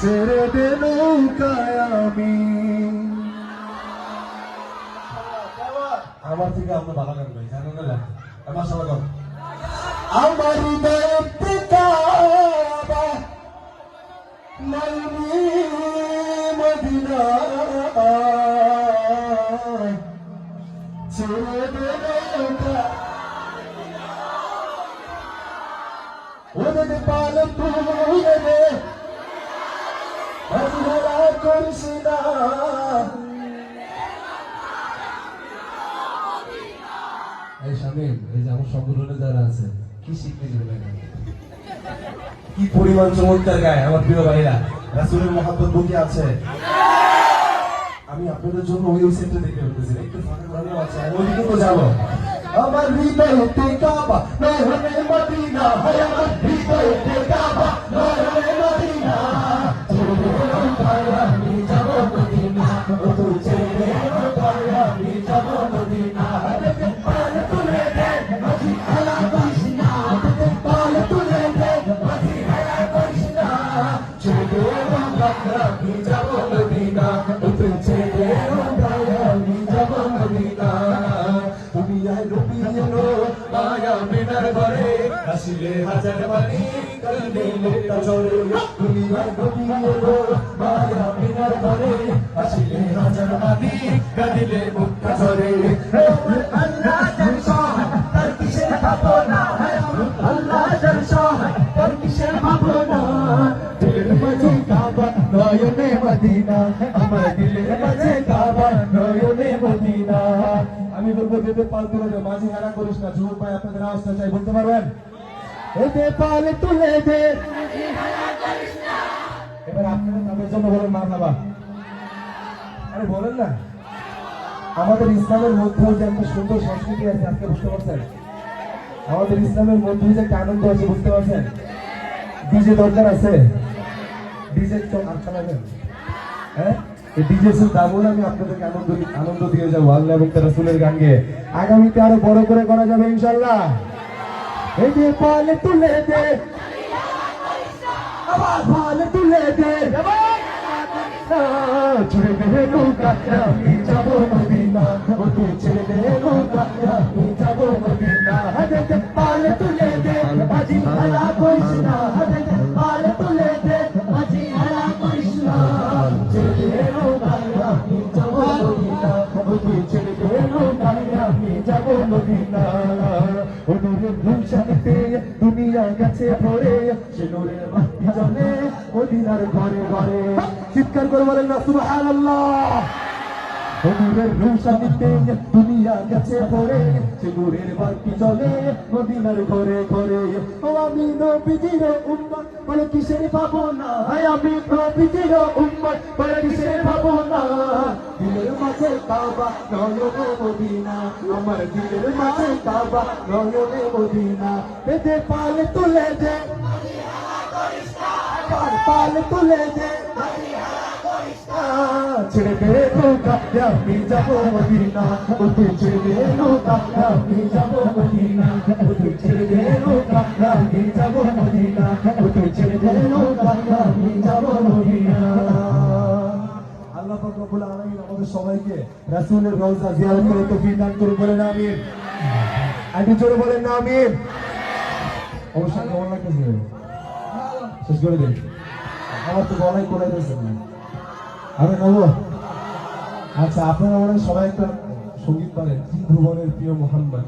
ছেড়ে দে নৌকায় আমি। আমার থেকে আমরা ভালো গান গাই, জানেন না? আমার সবাই গান। আমার হৃদয়ে কাবা নাইনি মদিনা, ছেড়ে দে নৌকা ওদের পাল তুলে দে, হাজিরা করিস না। এই শামিম, এই যে আমার সম্পূর্ণ যারা আছে কি শিখতে যাবে, কি পরিমাণ চমৎকার গায় আমার প্রিয় ভাইরা, রাসূলের মহব্বত বুকে আছে। আমি আপনাদের জন্য ওই সেটটা দেখে বলতেছি, একটু ফাঁকা ভালো আছে, আমি ওইদিকে তো যাবো। আমার হৃদয়তে কাবা নয়নে মদিনা, হায় আমার হৃদয়তে কাবা নয়নে মদিনা, আমি যাব মদিনা, ও তুই ছেড়ে আমি যাব মদিনা। পাল তুলে দে মাঝি খেলা করিস না, পাল তুলে দে মাঝি খেলা করিস না, ছেড়ে আমি যাব মদিনা, ও তুই ছেড়ে আমি যাব মদিনা। দুনিয়ায় রবি এলো মায়া মিনার ঘরে, আসিলে হাজার বাণী কাঁদিলে মুক্তা ঝরে। দুনিয়ায় রবি এলো মায়া মিনার ঘরে, আসিলে হাজার বাণী কাঁদিলে মুক্তা ঝরে। আল্লাহ যার সহায় তার কিসের ভাবনা, আল্লাহ যার সহায় তার কিসের ভাবনা। দিলের মাঝে কাবা নয়নে মদিনা, আমার দিলের মাঝে কাবা নয়নে মদিনা। আমি বলবো দেবে পাল তুলে দে, মাঝে হেরা করিস না। যুবক ভাই আপনাদের আওয়াজটা চাই, বলতে পারবেন? এতে পাল তুলে দে। এবার আপনারা তাদের জন্য বলেন মারহাবা। আরে বলেন না, আমাদের ইসলামের মধ্যে যে একটা সুন্দর সংস্কৃতি আছে, আজকে বুঝতে পারছেন? আমাদের ইসলামের মধ্যে যে একটা আনন্দ আছে, বুঝতে পারছেন? ডিজে দরকার আছে, ডিজে চালাবেন, হ্যাঁ? এই ডিজে দামুন আমি আপনাদেরকে আনন্দ দিয়ে যাবো আল্লাহ এবং তার রাসূলের গান গেয়ে। আগামীতে আরো বড় করে করা যাবে ইনশাল্লাহ। এই যে পাল তুলে দে, আবার পাল তুলে দে, ছেড়ে দে নৌকা আমি যাব মদিনা, ও তুই ছেড়ে দে নৌকা আমি যাব মদিনা। পাল তুলে দে মাঝি খেলা করিস না, পাল তুলে দে মাঝি খেলা করিস না, ছেড়ে দে নৌকা আমি যাব মদিনা, ও তুই ছেড়ে দে নৌকা আমি যাব মদিনা। ও নূরের রোশনীতে দুনিয়া গেছে ভরে, সে নূরের বাতি জ্বলে মদিনার ঘরে ঘরে। চিৎকার করে বলেন না সুবহানাল্লাহ। ও নূরের রোশনীতে দুনিয়া গেছে ভরে, সে নূরের বাতি জ্বলে মদিনার ঘরে ঘরে। ও আমি নবীজির উম্মত, বলে কিসের ভাবনা, হায় আমি নবীজির উম্মত, বলে কিসের ভাবনা। দিলের মাঝে কাবা নয়নে মদিনা, আমার দিলের মাঝে কাবা নয়নে মদিনা। এতে পাল তুলে দে, পাল তুলে দে, ছেড়ে দে নৌকা আমি যাব মদিনা, ও তুই ছেড়ে দে নৌকা আমি যাব মদিনা, ও তুই ছেড়ে দে নৌকা আমি যাব মদিনা, ও তুই ছেড়ে দে নৌকা আমি যাব মদিনা। আল্লাহ পাক রব্বুল আলামিন আমাদের সবাইকে রাসূলের রওজা জিয়ারত করে তৌফিক দান করুন, বলেন আমিন। আগে জোরে বলেন না আমিন। অবশ্যই কেমন লাগতেছে? শেষ করে দিন, আমার তো গলায় করে দিয়েছে। আরে গাবো? আচ্ছা, আপনারা সবাই একটা সঙ্গীত পারেন, ভুবনের প্রিয় মোহাম্মদ।